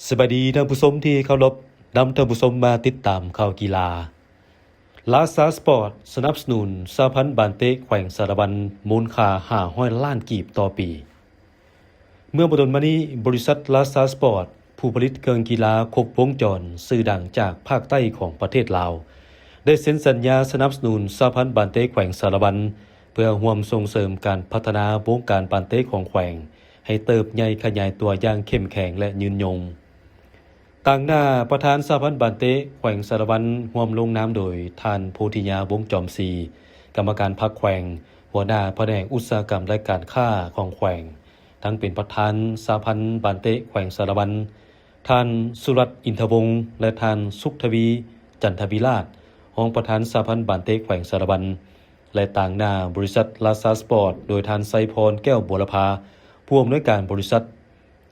สวัสดีท่านผู้ชมที่เคารพนำท่านผู้ชมมาติดตามข่าวกีฬาลาซาสปอร์ตสนับสนุนสหพันธ์บานเตะแขวงสารวันมูลค่า500 ล้านกีบต่อปีเมื่อบ่ดนมานี้บริษัทลาซาสปอร์ตผู้ผลิตเครื่องกีฬาครบวงจรชื่อดังจากภาคใต้ของประเทศลาวได้เซ็นสัญญาสนับสนุนสหพันธ์บานเตะแขวงสารวันเพื่อร่วมส่งเสริมการพัฒนาวงการบานเตะของแขวงให้เติบใหญ่ขยายตัวอย่างเข้มแข็งและยืนยงต่างหน้าประธานสหพันธ์บานเตะแขวงสารวันร่วมลงนามโดยท่านโพธิยาวงจอมศรีกรรมการพรรคแขวงหัวหน้าแผนกอุตสาหกรรมและการค้าของแขวงทั้งเป็นประธานสหพันธ์บานเตะแขวงสารวันท่านสุรัตน์อินทวงศ์และท่านสุขทวีจันทวิราชรองประธานสหพันธ์บานเตะแขวงสารวันและต่างหน้าบริษัทลาซาสปอร์ตโดยท่านไซพรแก้วบัวลภาผู้อำนวยการบริษัท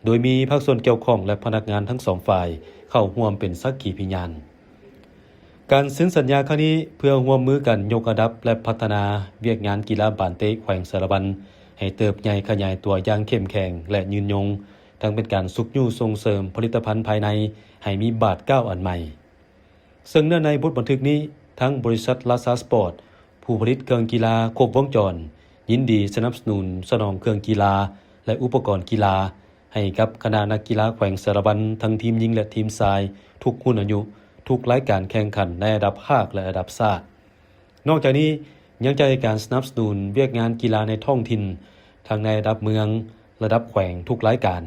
โดยมีภาคส่วนเกี่ยวข้องและพนักงานทั้งสองฝ่ายเข้าร่วมเป็นสักขีพยานการเซ็นสัญญาครั้งนี้เพื่อร่วมมือกันยกระดับและพัฒนาเวียกงานกีฬาบานเตะแขวงสารวันให้เติบใหญ่ขยายตัวอย่างเข้มแข็งและยืนยงทั้งเป็นการสุขยู่ส่งเสริมผลิตภัณฑ์ภายในให้มีบาทก้าวอันใหม่ซึ่งเนื่องในบทบันทึกนี้ทั้งบริษัทลาซาสปอร์ตผู้ผลิตเครื่องกีฬาครบวงจรยินดีสนับสนุนสนองเครื่องกีฬาและอุปกรณ์กีฬาให้กับคณะนักกีฬาแขวงสารวันทั้งทีมหญิงและทีมชายทุกรุ่นอายุทุกรายการแข่งขันในระดับภาคและระดับชาตินอกจากนี้ยังจะให้การสนับสนุนเวียกงานกีฬาในท้องถิ่นทั้งในระดับเมืองระดับแขวงทุกรายการ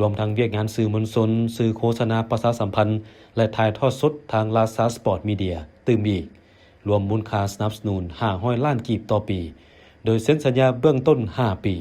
รวมทั้งเวียกงานสื่อมวลชนสื่อโฆษณาประชาสัมพันธ์และถ่ายทอดสดทางลาซาสปอร์ตมีเดียตื่มอีกรวมมูลค่าสนับสนุน500 ล้านกีบต่อปีโดยเซ็นสัญญาเบื้องต้น5 ปี